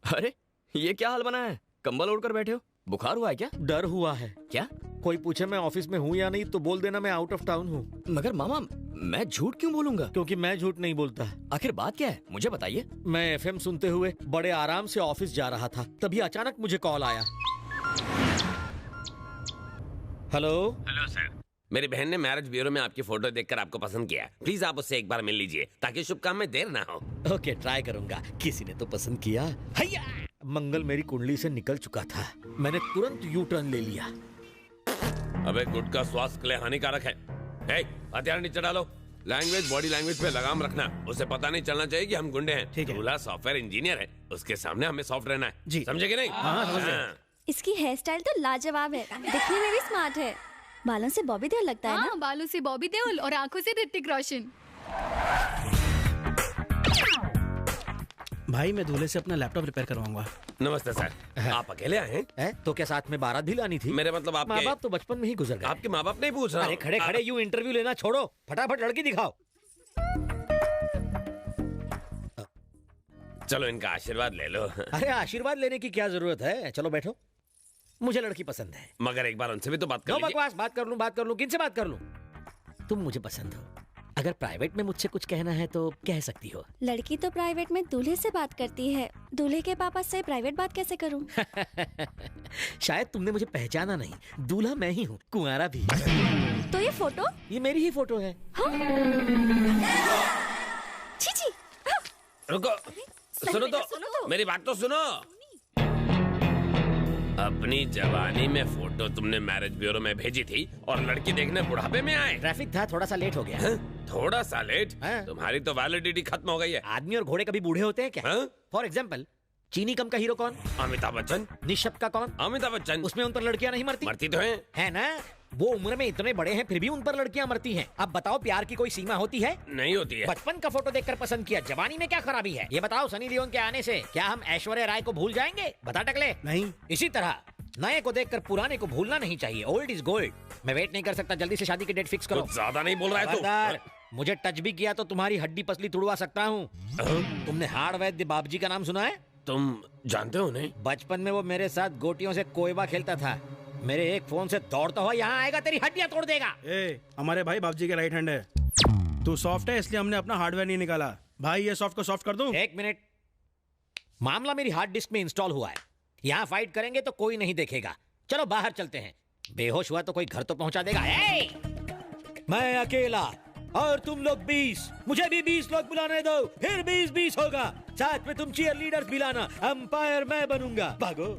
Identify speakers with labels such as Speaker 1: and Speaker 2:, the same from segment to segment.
Speaker 1: अरे ये क्या हाल बना है? कंबल ओढ़कर बैठे हो, बुखार हुआ है क्या?
Speaker 2: डर हुआ है।
Speaker 1: क्या?
Speaker 2: कोई पूछे मैं ऑफिस में हूँ या नहीं तो बोल देना मैं आउट ऑफ टाउन हूँ।
Speaker 1: मगर मामा मैं झूठ क्यों बोलूंगा?
Speaker 2: क्योंकि मैं झूठ नहीं बोलता।
Speaker 1: आखिर बात क्या है, मुझे बताइए।
Speaker 2: मैं एफएम सुनते हुए बड़े आराम से ऑफिस जा रहा था, तभी अचानक मुझे कॉल आया। हेलो
Speaker 3: सर, मेरी बहन ने मैरिज ब्यूरो में आपकी फोटो देखकर आपको पसंद किया। प्लीज आप उससे एक बार मिल लीजिए ताकि शुभ काम में देर ना हो।
Speaker 2: ओके, ट्राई करूंगा। किसी ने तो पसंद किया। हैया! मंगल मेरी कुंडली से निकल चुका था। मैंने तुरंत यू टर्न ले लिया।
Speaker 3: अबे गुटखा स्वास्थ्य के लिए हानिकारक है। हथियार नीचे डालो। लैंग्वेज, बॉडी लैंग्वेज पे लगाम रखना। उसे पता नहीं चलना चाहिए कि हम गुंडे हैं।
Speaker 2: ठीक है।
Speaker 3: दूल्हा सॉफ्टवेयर इंजीनियर है, उसके सामने हमें सॉफ्ट रहना है।
Speaker 2: जी।
Speaker 3: समझे कि नहीं?
Speaker 2: हाँ, समझ गया।
Speaker 4: इसकी हेयर स्टाइल तो लाजवाब है, दिखने में भी स्मार्ट है। बालों से बॉबी देओल लगता है ना?
Speaker 5: बालों से बॉबी देओल और आंखों से ऋतिक रोशन।
Speaker 6: भाई मैं दूल्हे से अपना लैपटॉप रिपेयर करवाऊंगा।
Speaker 3: नमस्ते सर, आप अकेले आए हैं?
Speaker 2: तो क्या साथ में बारात भी लानी थी?
Speaker 3: मेरे मतलब
Speaker 2: माँ
Speaker 3: आपके
Speaker 2: बाप तो बचपन में ही गुजर गए।
Speaker 3: आपके माँ बाप नहीं पूछ रहा
Speaker 2: अरे
Speaker 3: हूँ।
Speaker 2: खड़े खड़े यूं इंटरव्यू लेना छोड़ो, फटाफट लड़की दिखाओ।
Speaker 3: चलो इनका आशीर्वाद ले लो।
Speaker 2: अरे आशीर्वाद लेने की क्या जरूरत है, चलो बैठो। मुझे लड़की पसंद है।
Speaker 3: मगर एक बार उनसे भी तो बात कर
Speaker 2: नो
Speaker 3: लीजिए।
Speaker 2: बकवास, बात कर लूं, किनसे बात कर लूं? तुम मुझे पसंद हो, अगर प्राइवेट में मुझसे कुछ कहना है तो कह सकती हो।
Speaker 4: लड़की तो प्राइवेट में दूल्हे से बात करती है, दूल्हे के पापा से प्राइवेट बात कैसे करूं?
Speaker 2: शायद तुमने मुझे पहचाना नहीं, दूल्हा मैं ही हूँ, कुंवारा भी।
Speaker 4: तो ये फोटो?
Speaker 2: ये मेरी ही फोटो है।
Speaker 4: छी।
Speaker 3: रुको, सुनो तो, मेरी बात तो सुनो। अपनी जवानी में फोटो तुमने मैरिज ब्यूरो में भेजी थी और लड़की देखने बुढ़ापे में आए।
Speaker 2: ट्रैफिक था, थोड़ा सा लेट हो गया।
Speaker 3: थोड़ा सा लेट?
Speaker 2: हाँ।
Speaker 3: तुम्हारी तो वैलिडिटी खत्म हो गई है।
Speaker 2: आदमी और घोड़े कभी बूढ़े होते हैं क्या? फॉर एग्जाम्पल, चीनी कम का हीरो कौन?
Speaker 3: अमिताभ बच्चन।
Speaker 2: निशब का कौन?
Speaker 3: अमिताभ बच्चन।
Speaker 2: उसमें उन पर लड़कियां नहीं मरती?
Speaker 3: मरती तो हैं।
Speaker 2: है ना? वो उम्र में इतने बड़े हैं फिर भी उन पर लड़कियां मरती हैं। अब बताओ, प्यार की कोई सीमा होती है?
Speaker 3: नहीं होती है।
Speaker 2: बचपन का फोटो देखकर पसंद किया, जवानी में क्या खराबी है? ये बताओ, सनी लियोन के आने से क्या हम ऐश्वर्या राय को भूल जाएंगे? बता टकले।
Speaker 6: नहीं।
Speaker 2: इसी तरह नए को देखकर पुराने को भूलना नहीं चाहिए। Old is gold. मैं वेट नहीं कर सकता, जल्दी से शादी की डेट फिक्स करो।
Speaker 3: कुछ ज्यादा नहीं बोल रहा है
Speaker 2: खबरदार, मुझे टच भी किया तो तुम्हारी हड्डी पसली तुड़वा सकता हूँ। तुमने हाड़ वैद्य बाबजी का नाम सुना है?
Speaker 3: तुम जानते हो नहीं?
Speaker 2: बचपन में वो मेरे साथ गोटियों से कोयबा खेलता था। मेरे एक फोन से दौड़ता हुआ यहाँ आएगा, तेरी हड्डियां तोड़ देगा।
Speaker 6: हमारे भाई बाबूजी के राइट हैंड है। तू सॉफ्ट है इसलिए हमने अपना हार्डवेयर नहीं निकाला। भाई ये सॉफ्ट को सॉफ्ट कर दूं?
Speaker 2: एक मिनट, मामला मेरी हार्ड डिस्क में इंस्टॉल हुआ है। यहाँ फाइट करेंगे तो कोई नहीं देखेगा। चलो बाहर चलते हैं। बेहोश हुआ तो कोई घर तो पहुंचा देगा। मैं अकेला और तुम लोग 20, मुझे भी 20 लोग बुलाने दो, फिर 20-20 होगा। साथ में तुम चीयर लीडर्स भी लाना, अंपायर मैं बनूंगा। भागो।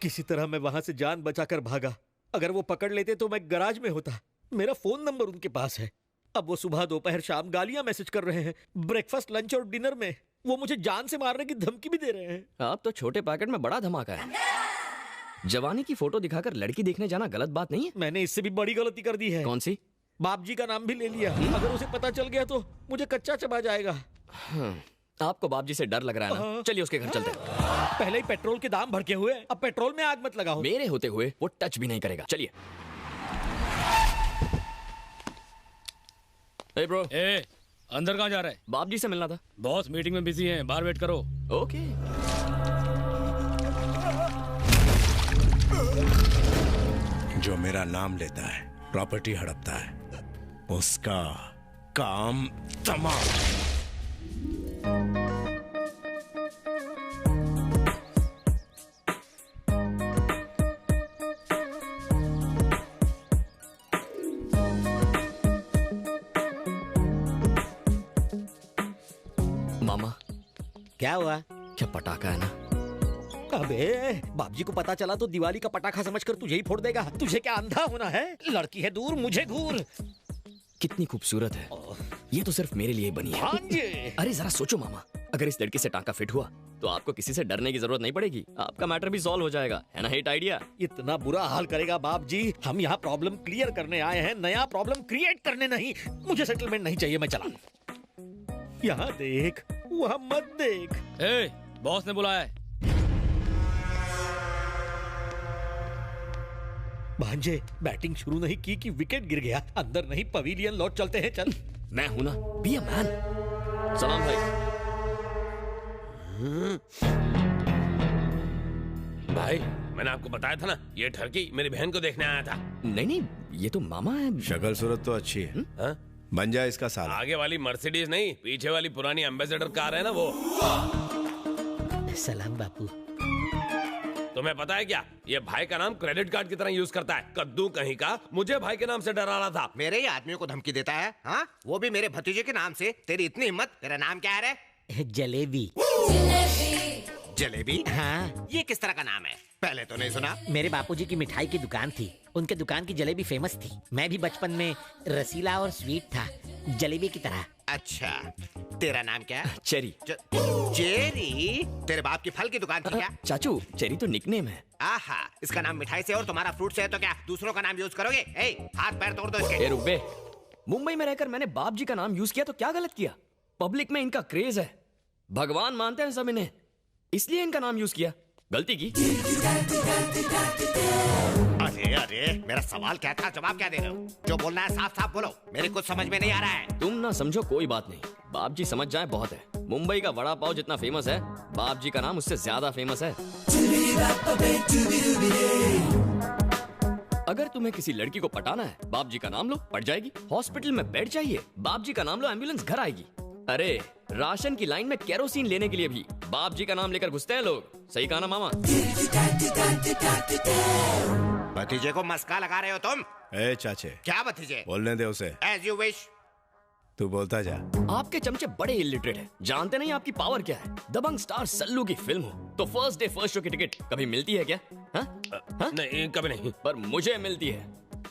Speaker 2: किसी तरह मैं वहां से जान बचाकर भागा। अगर वो पकड़ लेते तो मैं गैराज में होता। मेरा फोन नंबर उनके पास है। अब वो सुबह दोपहर शाम गालियां मैसेज कर रहे हैं। ब्रेकफास्ट, लंच और डिनर में वो मुझे जान से मारने की धमकी भी दे रहे हैं।
Speaker 1: आप तो छोटे पैकेट में बड़ा धमाका है। जवानी की फोटो दिखाकर लड़की देखने जाना गलत बात नहीं है?
Speaker 2: मैंने इससे भी बड़ी गलती कर दी है।
Speaker 1: कौन सी?
Speaker 2: बापजी का नाम भी ले लिया। अगर उसे पता चल गया तो मुझे कच्चा चबा जाएगा।
Speaker 1: आपको बापजी से डर लग रहा है ना? चलिए उसके घर चलते हैं।
Speaker 2: पहले ही पेट्रोल के दाम भड़के हुए, अब पेट्रोल में आग मत लगाओ।
Speaker 1: मेरे होते हुए वो टच भी नहीं करेगा। चलिए। ए ब्रो,
Speaker 7: अंदर कहाँ जा रहा है?
Speaker 1: बापजी से मिलना था।
Speaker 7: बॉस मीटिंग में बिजी हैं, बाहर वेट करो।
Speaker 1: ओके।
Speaker 8: जो मेरा नाम लेता है, प्रॉपर्टी हड़पता है, उसका काम तमाम।
Speaker 1: मामा,
Speaker 2: क्या हुआ?
Speaker 1: क्या पटाखा है ना?
Speaker 2: अबे बापजी को पता चला तो दिवाली का पटाखा समझकर तुझे ही फोड़ देगा। तुझे क्या अंधा होना है? लड़की है दूर, मुझे घूर।
Speaker 1: कितनी खूबसूरत है। ये तो सिर्फ मेरे लिए बनी है।
Speaker 2: हाँ जी।
Speaker 1: अरे जरा सोचो मामा, अगर इस लड़की से टांका फिट हुआ तो आपको किसी से डरने की जरूरत नहीं पड़ेगी। आपका मैटर भी सॉल्व हो जाएगा, है ना? Hit idea.
Speaker 2: इतना बुरा हाल करेगा बापजी। हम यहाँ प्रॉब्लम क्लियर करने आए हैं, नया प्रॉब्लम क्रिएट करने नहीं। मुझे सेटलमेंट नहीं चाहिए, मैं चला। यहाँ देख, वहाँ मत देख।
Speaker 7: बॉस ने बुलाया है।
Speaker 2: भांजे, बैटिंग शुरू नहीं की कि विकेट गिर गया। अंदर नहीं, पवेलियन लौट चलते हैं। चल।
Speaker 1: मैं हूं ना, बी अ मैन। सलाम भाई।
Speaker 3: भाई मैंने आपको बताया था ना, ये ठरकी मेरी बहन को देखने आया था।
Speaker 1: नहीं नहीं, ये तो मामा है।
Speaker 8: शक्ल सूरत तो अच्छी है।
Speaker 3: हाँ?
Speaker 8: बन जाए इसका साला।
Speaker 3: आगे वाली मर्सिडीज नहीं, पीछे वाली पुरानी एम्बेसडर कार है ना वो।
Speaker 2: सलाम बापू।
Speaker 3: तुम्हें पता है क्या, ये भाई का नाम क्रेडिट कार्ड की तरह यूज करता है। कद्दू कहीं का मुझे भाई के नाम से डरा रहा था।
Speaker 9: मेरे ही आदमियों को धमकी देता है, हाँ? वो भी मेरे भतीजे के नाम से। तेरी इतनी हिम्मत। तेरा नाम क्या है रे?
Speaker 2: जलेबी।
Speaker 9: जलेबी?
Speaker 2: हाँ।
Speaker 9: ये किस तरह का नाम है? पहले तो नहीं सुना।
Speaker 2: मेरे बापूजी की मिठाई की दुकान थी, उनके दुकान की जलेबी फेमस थी। मैं भी बचपन में रसीला और स्वीट था, जलेबी की तरह।
Speaker 9: अच्छा, तेरा नाम क्या है?
Speaker 1: चेरी।
Speaker 9: चेरी? तेरे बाप की फल की दुकान थी क्या?
Speaker 1: चाचू, चेरी तो निकनेम है।
Speaker 9: आहा, इसका नाम मिठाई से और तुम्हारा फ्रूट से है, तो क्या दूसरों का नाम यूज करोगे? हाथ पैर तोड़ दो इसके।
Speaker 1: रुक बे। मुंबई में रहकर मैंने बाप जी का नाम यूज किया तो क्या गलत किया? पब्लिक में इनका क्रेज है, भगवान मानते हैं सब इन्हें, इसलिए इनका नाम यूज किया। गलती की।
Speaker 9: अरे अरे, मेरा सवाल क्या था, जवाब क्या दे रहे हो? जो बोलना है साफ साफ बोलो, मेरे कुछ समझ में नहीं आ रहा है।
Speaker 1: तुम ना समझो कोई बात नहीं, बाप जी समझ जाए बहुत है। मुंबई का वड़ा पाव जितना फेमस है, बाप जी का नाम उससे ज्यादा फेमस है। अगर तुम्हें किसी लड़की को पटाना है, बाप जी का नाम लो, पट जाएगी। हॉस्पिटल में बेड चाहिए, बाप जी का नाम लो, एम्बुलेंस घर आएगी। अरे राशन की लाइन में केरोसिन लेने के लिए भी बाप जी का नाम लेकर घुसते हैं लोग। सही कहा ना मामा?
Speaker 9: भतीजे को मस्का लगा रहे हो तुम?
Speaker 8: ए चाचे,
Speaker 9: क्या भतीजे?
Speaker 8: बोलने दे उसे।
Speaker 9: As you wish.
Speaker 8: तू बोलता जा।
Speaker 1: आपके चमचे बड़े इलिटरेट हैं, जानते नहीं आपकी पावर क्या है। दबंग स्टार सल्लू की फिल्म हो तो फर्स्ट डे फर्स्ट शो की टिकट कभी मिलती है क्या? हा? हा?
Speaker 3: नहीं, कभी नहीं।
Speaker 1: पर मुझे मिलती है,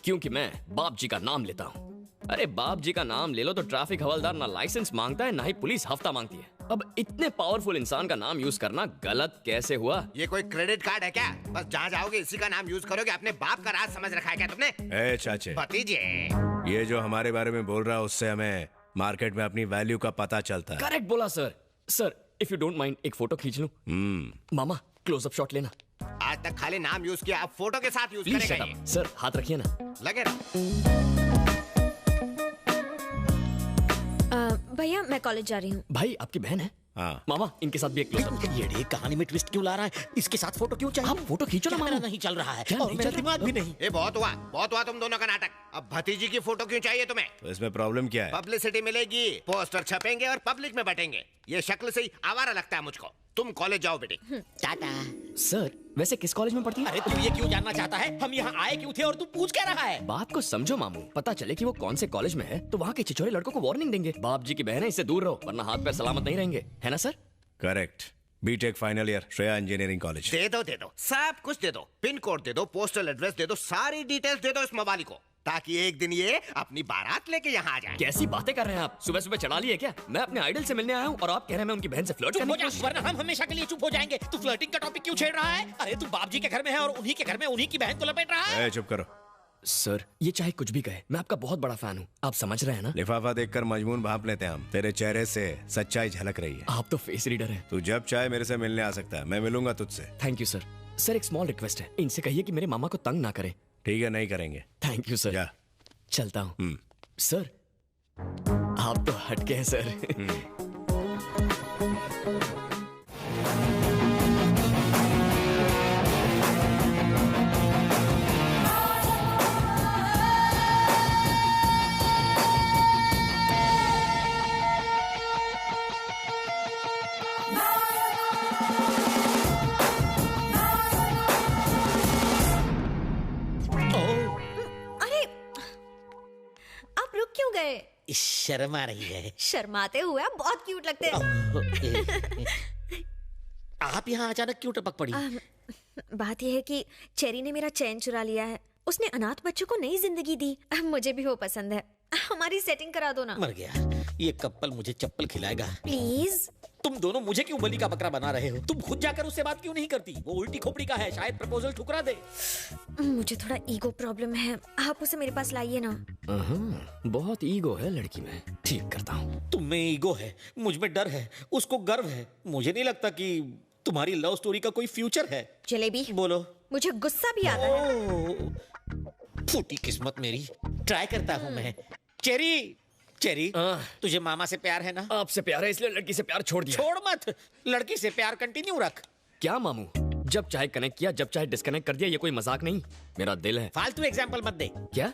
Speaker 1: क्योंकि मैं बाप जी का नाम लेता हूँ। अरे बाप जी का नाम ले लो तो ट्रैफिक हवलदार ना लाइसेंस मांगता है, ना ही पुलिस हफ्ता मांगती है। अब इतने पावरफुल इंसान का नाम यूज करना गलत कैसे हुआ?
Speaker 9: ये कोई क्रेडिट कार्ड है क्या? बस जहाँ जाओगे इसी का नाम यूज करोगे। अपने बाप का राज समझ रखा है क्या तुमने?
Speaker 8: ए चाचे,
Speaker 9: भतीजे,
Speaker 8: ये जो हमारे बारे में बोल रहा है उससे हमें मार्केट में अपनी वैल्यू का पता चलता है।
Speaker 1: करेक्ट बोला sir. Sir if you don't mind एक फोटो खींच लूं? मामा क्लोजअप शॉट लेना।
Speaker 9: आज तक खाली नाम यूज किया, अब फोटो के साथ यूज
Speaker 1: प्लीज
Speaker 9: करेगा
Speaker 1: शट
Speaker 9: ये।
Speaker 1: अप। सर हाथ रखिए ना।
Speaker 9: लगे रहो।
Speaker 10: भैया मैं कॉलेज जा रही हूँ।
Speaker 1: भाई आपकी बहन है?
Speaker 8: हाँ।
Speaker 1: मामा इनके साथ भी एक क्लोजअप।
Speaker 2: ये कहानी में ट्विस्ट क्यों ला रहा है? इसके साथ फोटो क्यों चाहिए?
Speaker 1: आप फोटो खींचो ना मामा।
Speaker 2: कैमरा नहीं चल रहा है
Speaker 1: क्या
Speaker 2: और
Speaker 1: नहीं
Speaker 2: मेरा
Speaker 1: चल रहा?
Speaker 2: दिमाग भी नहीं।
Speaker 9: ये बहुत हुआ तुम दोनों का नाटक। अब भतीजी की फोटो क्यों चाहिए तुम्हें?
Speaker 8: तो इसमें प्रॉब्लम क्या है?
Speaker 9: पब्लिसिटी मिलेगी, पोस्टर छपेंगे और पब्लिक में बटेंगे। ये शक्ल से ही आवारा लगता है मुझको। तुम कॉलेज जाओ बेटी।
Speaker 2: टाटा।
Speaker 1: सर वैसे किस कॉलेज में पढ़ती है?
Speaker 2: अरे तू ये क्यों जानना चाहता है? हम यहाँ आए क्यों थे और तू पूछ क्या रहा है?
Speaker 1: बात को समझो मामू, पता चले कि वो कौन से कॉलेज में है तो वहाँ के छिछोरे लड़कों को वार्निंग देंगे। बाप जी की बहन है, इससे दूर रहो वरना हाथ पैर सलामत नहीं रहेंगे, है ना sir?
Speaker 8: Correct. BTech final year, Shreya engineering college.
Speaker 9: दे दो सब कुछ दे दो। पिन कोड दे दो, पोस्टल एड्रेस दे दो, सारी डिटेल्स दे दो इस मोबाइल को, ताकि एक दिन ये अपनी बारात लेके यहाँ आ जाए।
Speaker 1: कैसी बातें कर रहे हैं आप? सुबह सुबह चढ़ा लिए क्या? मैं अपने आइडल से मिलने आया हूँ और आप कह रहे हैं मैं उनकी बहन से फ्लर्ट करने की कोशिश।
Speaker 2: वरना हम हमेशा के लिए चुप हो जाएंगे। तू फ्लर्टिंग का टॉपिक क्यों छेड़ रहा है? अरे तू बाप जी के घर में है और उन्हीं के घर में उन्हीं की बहन को लपेट रहा है।
Speaker 8: चुप करो।
Speaker 1: सर ये चाहे कुछ भी कहे, मैं आपका बहुत बड़ा फैन हूँ, आप समझ रहे हैं ना?
Speaker 8: लिफाफा देखकर मजमून भांप लेते हैं हम। तेरे चेहरे से सच्चाई झलक रही है।
Speaker 1: आप तो फेस रीडर हैं।
Speaker 8: तू जब चाहे मेरे से मिलने आ सकता है, मैं मिलूंगा तुझसे।
Speaker 1: Thank you sir. सर एक स्मॉल रिक्वेस्ट है, इनसे कहिए कि मेरे मामा को तंग ना करें।
Speaker 8: ठीक है, नहीं करेंगे।
Speaker 1: Thank you sir.
Speaker 8: जा।
Speaker 1: चलता हूँ। सर आप तो हटके हैं सर।
Speaker 10: अरे आप रुक क्यों गए?
Speaker 2: शर्म आ रही है।
Speaker 10: शर्माते हुए आप बहुत क्यूट लगते हैं।
Speaker 2: आप यहाँ अचानक क्यों टपक पड़ी?
Speaker 10: बात यह है कि चेरी ने मेरा चैन चुरा लिया है। उसने अनाथ बच्चों को नई जिंदगी दी। मुझे भी वो पसंद है। हमारी सेटिंग करा दो ना।
Speaker 2: मर गया ये कपल मुझे चप्पल खिलाएगा।
Speaker 10: प्लीज।
Speaker 2: तुम दोनों मुझे क्यों बलि का बकरा बना रहे हो? तुम खुद जाकर उससे बात क्यों नहीं करती? वो उल्टी खोपड़ी का है, शायद प्रपोजल ठुकरा दे।
Speaker 10: मुझे थोड़ा ईगो प्रॉब्लम है, आप उसे मेरे पास लाइए ना।
Speaker 1: बहुत ईगो है लड़की में, ठीक करता हूँ।
Speaker 2: तुम में ईगो है, मुझ में डर है, उसको गर्व है। मुझे नहीं लगता कि तुम्हारी लव स्टोरी का कोई फ्यूचर है।
Speaker 10: जलेबी
Speaker 2: बोलो।
Speaker 10: मुझे गुस्सा भी आता है।
Speaker 2: फूटी किस्मत मेरी। ट्राई करता हूँ मैं। चेरी चेरी, तुझे मामा से प्यार है ना?
Speaker 1: आपसे प्यार है इसलिए लड़की से प्यार छोड़ दिया।
Speaker 2: छोड़ मत, लड़की से प्यार कंटिन्यू रख।
Speaker 1: क्या मामू, जब चाहे कनेक्ट किया, जब चाहे डिस्कनेक्ट कर दिया, ये कोई मजाक नहीं। मेरा दिल है।
Speaker 2: फालतू एग्जाम्पल मत दे।
Speaker 1: क्या?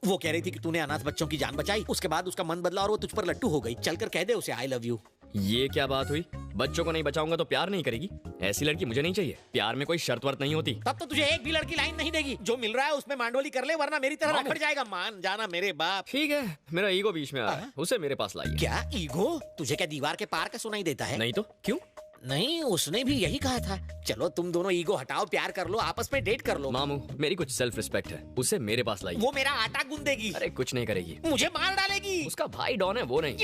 Speaker 2: वो कह रही थी कि तूने अनाथ बच्चों की जान बचाई, उसके बाद उसका मन बदला और वो तुझ पर लट्टू हो गई। चलकर कह दे उसे आई लव यू।
Speaker 1: ये क्या बात हुई? बच्चों को नहीं बचाऊंगा तो प्यार नहीं करेगी? ऐसी लड़की मुझे नहीं चाहिए। प्यार में कोई शर्त वर्त नहीं होती।
Speaker 2: तब तो तुझे एक भी लड़की लाइन नहीं देगी। जो मिल रहा है उसमें मांडोली कर ले, वरना मेरी तरह रखड़ जाएगा। मान जाना मेरे बाप।
Speaker 1: ठीक है, मेरा ईगो बीच में आ रहा है, उसे मेरे पास लाइए।
Speaker 2: क्या ईगो? तुझे क्या दीवार के पार का सुनाई देता है?
Speaker 1: नहीं तो क्यों?
Speaker 2: नहीं, उसने भी यही कहा था। चलो तुम दोनों ईगो हटाओ, प्यार कर लो, आपस में डेट कर लो।
Speaker 1: मामू, मेरी कुछ सेल्फ रिस्पेक्ट है, उसे मेरे पास लाइए।
Speaker 2: वो मेरा आटा गूंदेगी।
Speaker 1: अरे कुछ नहीं करेगी,
Speaker 2: मुझे मार डालेगी।
Speaker 1: उसका भाई डॉन है, वो नहीं।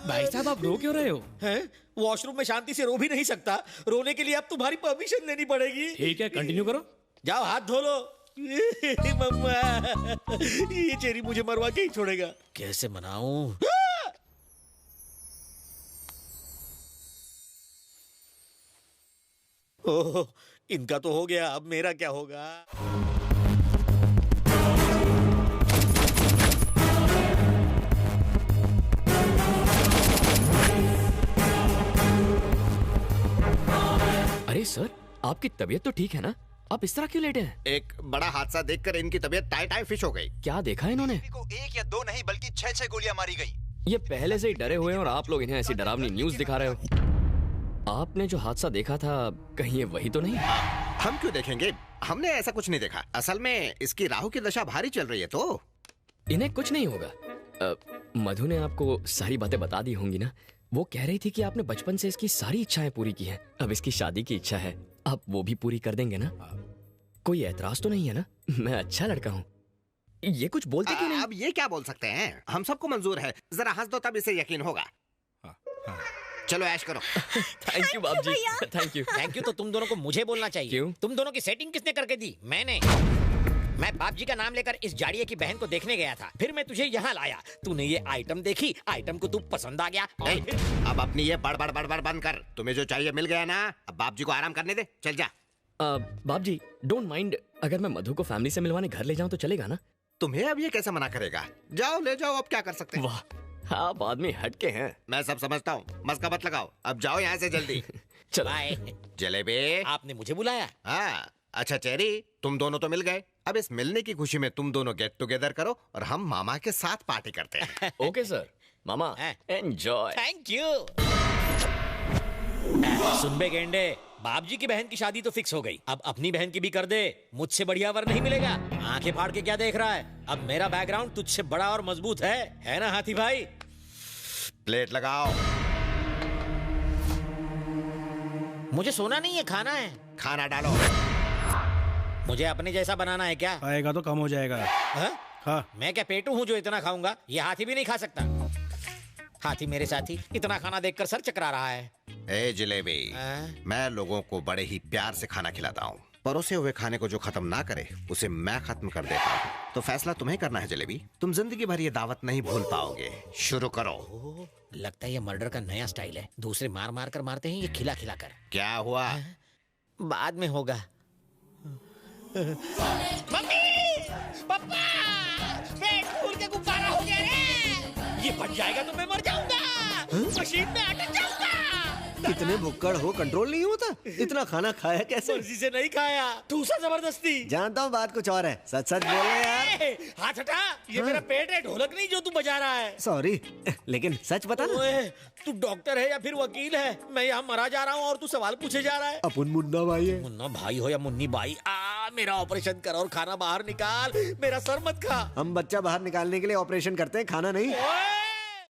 Speaker 7: भाई साहब, आप रो क्यों रहे हो?
Speaker 2: हैं? वॉशरूम में शांति से रो भी नहीं सकता। रोने के लिए अब तुम्हारी परमिशन लेनी पड़ेगी।
Speaker 7: ठीक है, कंटिन्यू करो।
Speaker 2: जाओ हाथ धो लो। मम्मा, ये चेरी मुझे मरवा के ही छोड़ेगा। कैसे मनाऊं? ओह, इनका तो हो गया, अब मेरा क्या होगा?
Speaker 1: अरे सर, आपकी तबीयत तो ठीक है ना? आप इस तरह क्यों लेटे हैं?
Speaker 9: एक बड़ा हादसा देखकर इनकी तबीयत टाई टाई फिश हो गई।
Speaker 1: क्या देखा इन्होंने?
Speaker 11: को 1 या 2 नहीं बल्कि 6 गोलियां मारी गई।
Speaker 1: ये पहले से ही डरे हुए हैं और आप लोग इन्हें ऐसी डरावनी न्यूज दिखा रहे हो। आपने जो हादसा देखा था, कहीं ये वही तो नहीं?
Speaker 9: हम क्यों देखेंगे? हमने ऐसा कुछ नहीं देखा। असल में इसकी राहु की दशा भारी चल रही है तो
Speaker 1: इन्हें कुछ नहीं होगा। मधु ने आपको सारी बातें बता दी होंगी ना? वो कह रही थी कि आपने बचपन से इसकी सारी इच्छाएं पूरी की हैं। अब इसकी शादी की इच्छा है, आप वो भी पूरी कर देंगे ना? कोई ऐतराज तो नहीं है ना? मैं अच्छा लड़का हूँ। ये कुछ बोलते क्यों नहीं?
Speaker 9: अब ये क्या बोल सकते हैं? हम सबको मंजूर है। जरा हंस दो तब इसे यकीन होगा। चलो ऐश करो।
Speaker 1: थैंक यू बाप जी, थैंक यू।
Speaker 2: थैंक यू तो तुम दोनों को मुझे बोलना चाहिए।
Speaker 1: क्यों?
Speaker 2: तुम दोनों की सेटिंग किसने करके दी? मैंने। मैं बाप जी का नाम लेकर इस जाड़िये की बहन को देखने गया था, फिर मैं तुझे यहाँ लाया। तूने ये आइटम देखी, आइटम को तू पसंद आ गया।
Speaker 9: अब अपनी ये बड़ बंद कर। तुम्हें जो चाहिए मिल गया ना, अब बाप जी को आराम करने दे। चल जा।
Speaker 1: बाप जी, डोंट माइंड अगर मैं मधु को फैमिली से मिलवाने घर ले जाऊं तो चलेगा ना?
Speaker 9: तुम्हें अब ये कैसे मना करेगा? जाओ ले जाओ, अब क्या कर सकते हैं।
Speaker 1: वाह, आप आदमी हटके हैं।
Speaker 9: मैं सब समझता हूँ, मस्का मत लगाओ। अब जाओ यहाँ से जल्दी।
Speaker 1: चलो।
Speaker 9: जलेबी,
Speaker 2: आपने मुझे बुलाया?
Speaker 9: हाँ। अच्छा चेरी, तुम दोनों तो मिल गए। अब इस मिलने की खुशी में तुम दोनों गेट टुगेदर करो और हम मामा के साथ पार्टी करते हैं।
Speaker 1: Okay sir. मामा एंजॉय।
Speaker 2: Thank you. सुन बे गेंडे, बाप जी की बहन की शादी तो फिक्स हो गई, अब अपनी बहन की भी कर दे। मुझसे बढ़िया वर नहीं मिलेगा। आंखें फाड़ के क्या देख रहा है? अब मेरा बैकग्राउंड तुझसे बड़ा और मजबूत है ना हाथी भाई?
Speaker 9: प्लेट लगाओ।
Speaker 2: मुझे सोना नहीं है, खाना है।
Speaker 9: खाना डालो।
Speaker 2: मुझे अपने जैसा बनाना है क्या?
Speaker 6: खाएगा तो कम हो जाएगा।
Speaker 2: हाँ? मैं क्या पेटू हूँ जो इतना खाऊंगा? ये हाथी भी नहीं खा सकता। हाथी मेरे साथी इतना खाना देखकर सर चकरा रहा है।
Speaker 9: ए जलेबी, मैं लोगों को बड़े ही प्यार से खाना खिलाता हूँ। परोसे हुए खाने को जो खत्म ना करे उसे मैं खत्म कर देता हूँ। तो फैसला तुम्हें करना है जलेबी। तुम जिंदगी भर ये दावत नहीं भूल पाओगे। शुरू करो।
Speaker 2: लगता है ये मर्डर का नया स्टाइल है। दूसरे मार मार कर मारते हैं, ये खिला खिला कर।
Speaker 9: क्या हुआ?
Speaker 2: बाद में होगा। मम्मी, पापा, पेट फूल के गुब्बारा हो गया रे। ये फट जाएगा तो मैं मर जाऊंगा। मशीन में अटक जाऊंगा।
Speaker 12: कितने भुक्कड़ हो, कंट्रोल नहीं होता? इतना खाना खाया कैसे?
Speaker 2: मर्जी से नहीं खाया, ठूसा जबरदस्ती।
Speaker 12: जानता हूँ बात कुछ और है, सच सच बोल रहे यार।
Speaker 2: हाथ हटा, ये मेरा पेट है, ढोलक नहीं जो तू बजा रहा है।
Speaker 12: सॉरी, लेकिन सच बता ना।
Speaker 2: ओए, तू डॉक्टर है या फिर वकील है? मैं यहाँ मरा जा रहा हूँ और तू सवाल पूछे जा रहा है।
Speaker 12: अपन मुन्ना भाई है।
Speaker 2: मुन्ना भाई हो या मुन्नी बाई, मेरा ऑपरेशन कर और खाना बाहर निकाल। मेरा सर मत खा।
Speaker 12: हम बच्चा बाहर निकालने के लिए ऑपरेशन करते हैं, खाना नहीं।